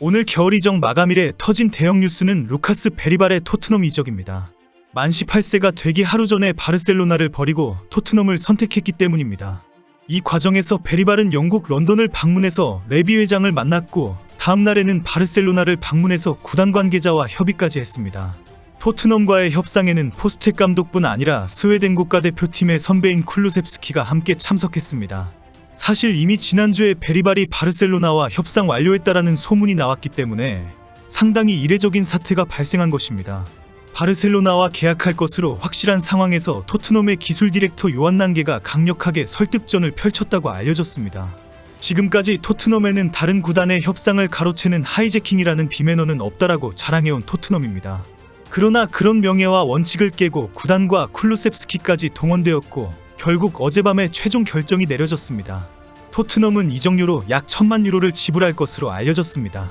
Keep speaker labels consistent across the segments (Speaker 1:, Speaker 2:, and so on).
Speaker 1: 오늘 겨울 이적 마감일에 터진 대형 뉴스는 루카스 베리발의 토트넘 이적입니다. 만 18세가 되기 하루 전에 바르셀로나를 버리고 토트넘을 선택했기 때문입니다. 이 과정에서 베리발은 영국 런던을 방문해서 레비 회장을 만났고 다음 날에는 바르셀로나를 방문해서 구단 관계자와 협의까지 했습니다. 토트넘과의 협상에는 포스텍 감독뿐 아니라 스웨덴 국가대표팀의 선배인 쿨루셉스키가 함께 참석했습니다. 사실 이미 지난주에 베리발이 바르셀로나와 협상 완료했다라는 소문이 나왔기 때문에 상당히 이례적인 사태가 발생한 것입니다. 바르셀로나와 계약할 것으로 확실한 상황에서 토트넘의 기술 디렉터 요한 난게가 강력하게 설득전을 펼쳤다고 알려졌습니다. 지금까지 토트넘에는 다른 구단의 협상을 가로채는 하이제킹이라는 비매너는 없다라고 자랑해온 토트넘입니다. 그러나 그런 명예와 원칙을 깨고 구단과 쿨루셉스키까지 동원되었고 결국 어젯밤에 최종 결정이 내려졌습니다. 토트넘은 이적료로 약 1000만 유로를 지불할 것으로 알려졌습니다.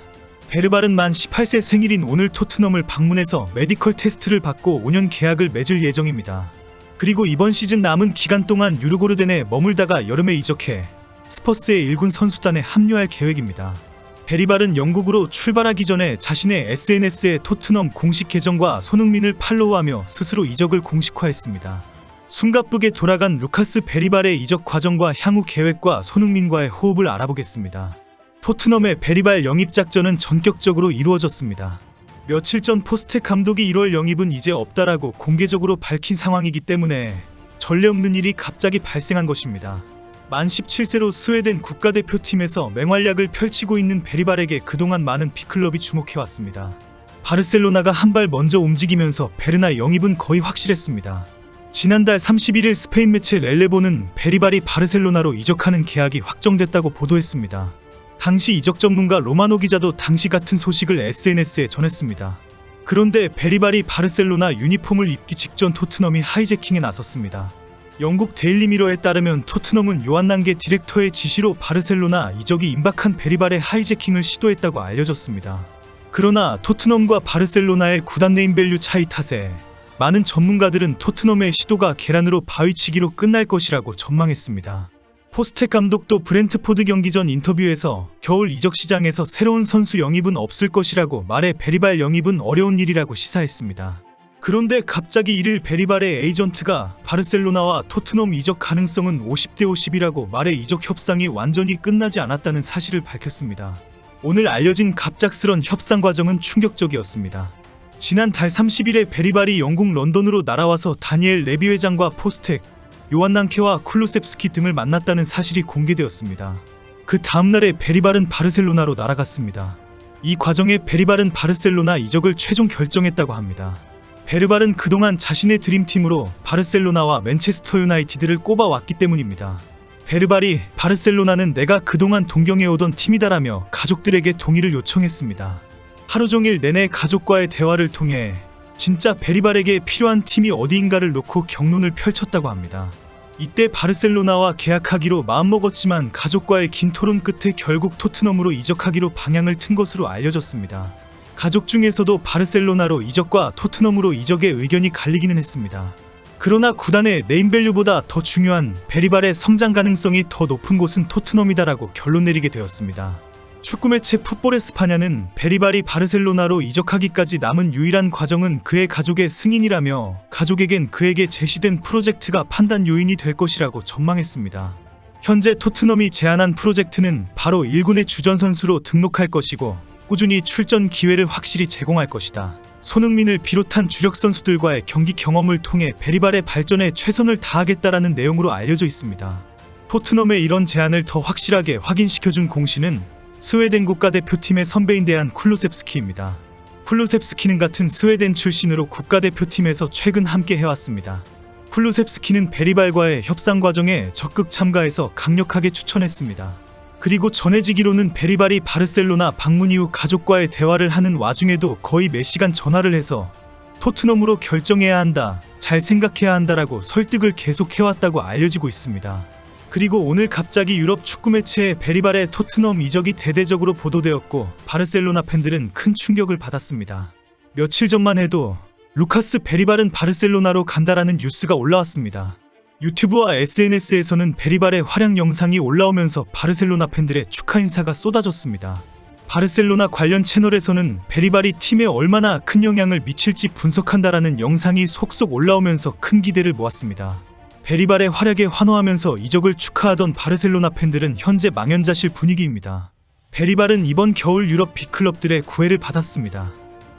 Speaker 1: 베르발은 만 18세 생일인 오늘 토트넘을 방문해서 메디컬 테스트를 받고 5년 계약을 맺을 예정입니다. 그리고 이번 시즌 남은 기간 동안 유르고르덴에 머물다가 여름에 이적해 스퍼스의 1군 선수단에 합류할 계획입니다. 베리발은 영국으로 출발하기 전에 자신의 SNS에 토트넘 공식 계정과 손흥민을 팔로우하며 스스로 이적을 공식화했습니다. 숨가쁘게 돌아간 루카스 베리발의 이적 과정과 향후 계획과 손흥민과의 호흡을 알아보겠습니다. 토트넘의 베리발 영입 작전은 전격적으로 이루어졌습니다. 며칠 전 포스텍 감독이 1월 영입은 이제 없다라고 공개적으로 밝힌 상황이기 때문에 전례 없는 일이 갑자기 발생한 것입니다. 만 17세로 스웨덴 국가대표팀에서 맹활약을 펼치고 있는 베리발에게 그동안 많은 빅클럽이 주목해왔습니다. 바르셀로나가 한 발 먼저 움직이면서 베르나 영입은 거의 확실했습니다. 지난달 31일 스페인 매체 렐레보는 베리발이 바르셀로나로 이적하는 계약이 확정됐다고 보도했습니다. 당시 이적 전문가 로마노 기자도 당시 같은 소식을 SNS에 전했습니다. 그런데 베리발이 바르셀로나 유니폼을 입기 직전 토트넘이 하이제킹에 나섰습니다. 영국 데일리 미러에 따르면 토트넘은 요한 난게 디렉터의 지시로 바르셀로나 이적이 임박한 베리발의 하이제킹을 시도했다고 알려졌습니다. 그러나 토트넘과 바르셀로나의 구단 네임밸류 차이 탓에 많은 전문가들은 토트넘의 시도가 계란으로 바위치기로 끝날 것이라고 전망했습니다. 포스텍 감독도 브렌트포드 경기 전 인터뷰에서 겨울 이적 시장에서 새로운 선수 영입은 없을 것이라고 말해 베리발 영입은 어려운 일이라고 시사했습니다. 그런데 갑자기 1일 베리발의 에이전트가 바르셀로나와 토트넘 이적 가능성은 50대 50이라고 말해 이적 협상이 완전히 끝나지 않았다는 사실을 밝혔습니다. 오늘 알려진 갑작스런 협상 과정은 충격적이었습니다. 지난달 30일에 베리발이 영국 런던으로 날아와서 다니엘 레비 회장과 포스텍, 요한 난케와 쿨루셉스키 등을 만났다는 사실이 공개되었습니다. 그 다음날에 베리발은 바르셀로나로 날아갔습니다. 이 과정에 베리발은 바르셀로나 이적을 최종 결정했다고 합니다. 베르발은 그동안 자신의 드림팀으로 바르셀로나와 맨체스터 유나이티드를 꼽아왔기 때문입니다. 베르발이 바르셀로나는 내가 그동안 동경해오던 팀이다라며 가족들에게 동의를 요청했습니다. 하루 종일 내내 가족과의 대화를 통해 진짜 베리발에게 필요한 팀이 어디인가를 놓고 경론을 펼쳤다고 합니다. 이때 바르셀로나와 계약하기로 마음먹었지만 가족과의 긴 토론 끝에 결국 토트넘으로 이적하기로 방향을 튼 것으로 알려졌습니다. 가족 중에서도 바르셀로나로 이적과 토트넘으로 이적의 의견이 갈리기는 했습니다. 그러나 구단의 네임밸류보다 더 중요한 베리발의 성장 가능성이 더 높은 곳은 토트넘이다라고 결론 내리게 되었습니다. 축구 매체 풋볼 에스파냐는 베리발이 바르셀로나로 이적하기까지 남은 유일한 과정은 그의 가족의 승인이라며 가족에겐 그에게 제시된 프로젝트가 판단 요인이 될 것이라고 전망했습니다. 현재 토트넘이 제안한 프로젝트는 바로 1군의 주전 선수로 등록할 것이고 꾸준히 출전 기회를 확실히 제공할 것이다. 손흥민을 비롯한 주력 선수들과의 경기 경험을 통해 베리발의 발전에 최선을 다하겠다라는 내용으로 알려져 있습니다. 토트넘의 이런 제안을 더 확실하게 확인시켜준 공신은 스웨덴 국가대표팀의 선배인 데안 쿨루셉스키입니다. 쿨루셉스키는 같은 스웨덴 출신으로 국가대표팀에서 최근 함께 해왔습니다. 쿨루셉스키는 베리발과의 협상 과정에 적극 참가해서 강력하게 추천했습니다. 그리고 전해지기로는 베리발이 바르셀로나 방문 이후 가족과의 대화를 하는 와중에도 거의 매 시간 전화를 해서 토트넘으로 결정해야 한다, 잘 생각해야 한다라고 설득을 계속해왔다고 알려지고 있습니다. 그리고 오늘 갑자기 유럽 축구 매체에 베리발의 토트넘 이적이 대대적으로 보도되었고 바르셀로나 팬들은 큰 충격을 받았습니다. 며칠 전만 해도 루카스 베리발은 바르셀로나로 간다라는 뉴스가 올라왔습니다. 유튜브와 SNS에서는 베리발의 활약 영상이 올라오면서 바르셀로나 팬들의 축하 인사가 쏟아졌습니다. 바르셀로나 관련 채널에서는 베리발이 팀에 얼마나 큰 영향을 미칠지 분석한다라는 영상이 속속 올라오면서 큰 기대를 모았습니다. 베리발의 활약에 환호하면서 이적을 축하하던 바르셀로나 팬들은 현재 망연자실 분위기입니다. 베리발은 이번 겨울 유럽 빅클럽들의 구애를 받았습니다.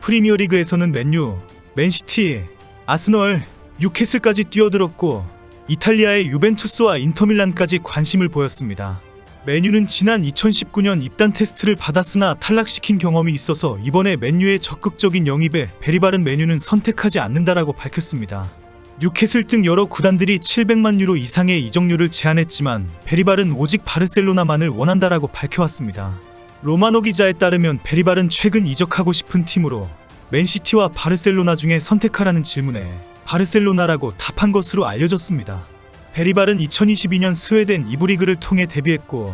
Speaker 1: 프리미어리그에서는 맨유, 맨시티, 아스널, 뉴캐슬까지 뛰어들었고 이탈리아의 유벤투스와 인터밀란까지 관심을 보였습니다. 맨유는 지난 2019년 입단 테스트를 받았으나 탈락시킨 경험이 있어서 이번에 맨유의 적극적인 영입에 베리발은 맨유는 선택하지 않는다라고 밝혔습니다. 뉴캐슬 등 여러 구단들이 700만 유로 이상의 이적료를 제안했지만 베리발은 오직 바르셀로나만을 원한다라고 밝혀왔습니다. 로마노 기자에 따르면 베리발은 최근 이적하고 싶은 팀으로 맨시티와 바르셀로나 중에 선택하라는 질문에 바르셀로나라고 답한 것으로 알려졌습니다. 베리발은 2022년 스웨덴 2부 리그를 통해 데뷔했고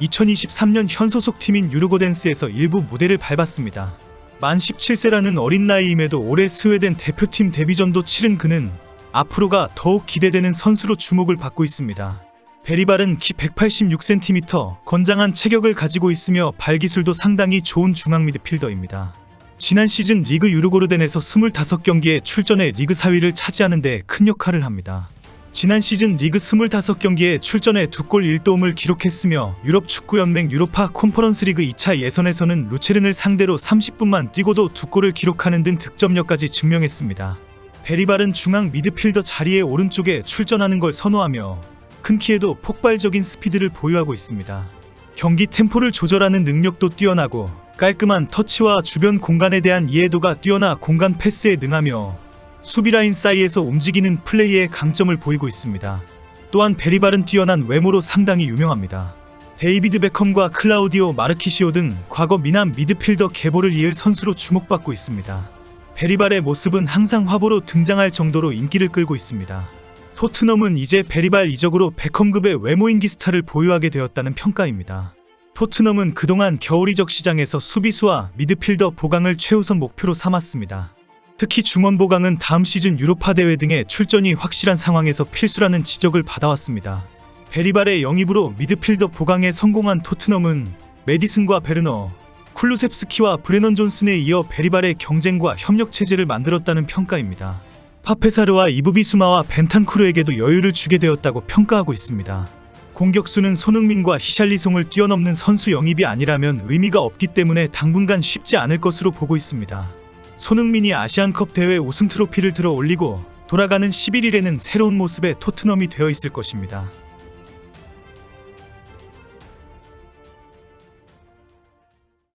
Speaker 1: 2023년 현 소속팀인 유르고덴스에서 일부 무대를 밟았습니다. 만 17세라는 어린 나이임에도 올해 스웨덴 대표팀 데뷔전도 치른 그는 앞으로가 더욱 기대되는 선수로 주목을 받고 있습니다. 베리발은 키 186cm, 건장한 체격을 가지고 있으며 발기술도 상당히 좋은 중앙 미드필더입니다. 지난 시즌 리그 유르고르덴에서 25경기에 출전해 리그 4위를 차지하는 데 큰 역할을 합니다. 지난 시즌 리그 25경기에 출전해 2골 1도움을 기록했으며 유럽축구연맹 유로파 콘퍼런스 리그 2차 예선에서는 루체른을 상대로 30분만 뛰고도 2골을 기록하는 등 득점력까지 증명했습니다. 베리발은 중앙 미드필더 자리의 오른쪽에 출전하는 걸 선호하며 큰 키에도 폭발적인 스피드를 보유하고 있습니다. 경기 템포를 조절하는 능력도 뛰어나고 깔끔한 터치와 주변 공간에 대한 이해도가 뛰어나 공간 패스에 능하며 수비라인 사이에서 움직이는 플레이에 강점을 보이고 있습니다. 또한 베리발은 뛰어난 외모로 상당히 유명합니다. 데이비드 베컴과 클라우디오 마르키시오 등 과거 미남 미드필더 계보를 이을 선수로 주목받고 있습니다. 베리발의 모습은 항상 화보로 등장할 정도로 인기를 끌고 있습니다. 토트넘은 이제 베리발 이적으로 베컴급의 외모인기 스타를 보유하게 되었다는 평가입니다. 토트넘은 그동안 겨울 이적 시장에서 수비수와 미드필더 보강을 최우선 목표로 삼았습니다. 특히 중원 보강은 다음 시즌 유로파 대회 등의 출전이 확실한 상황에서 필수라는 지적을 받아왔습니다. 베리발의 영입으로 미드필더 보강에 성공한 토트넘은 메디슨과 베르너, 쿨루셉스키와 브레넌 존슨에 이어 베리발의 경쟁과 협력 체제를 만들었다는 평가입니다. 파페사르와 이브비수마와 벤탄쿠르에게도 여유를 주게 되었다고 평가하고 있습니다. 공격수는 손흥민과 히샬리송을 뛰어넘는 선수 영입이 아니라면 의미가 없기 때문에 당분간 쉽지 않을 것으로 보고 있습니다. 손흥민이 아시안컵 대회 우승 트로피를 들어 올리고 돌아가는 11일에는 새로운 모습의 토트넘이 되어 있을 것입니다.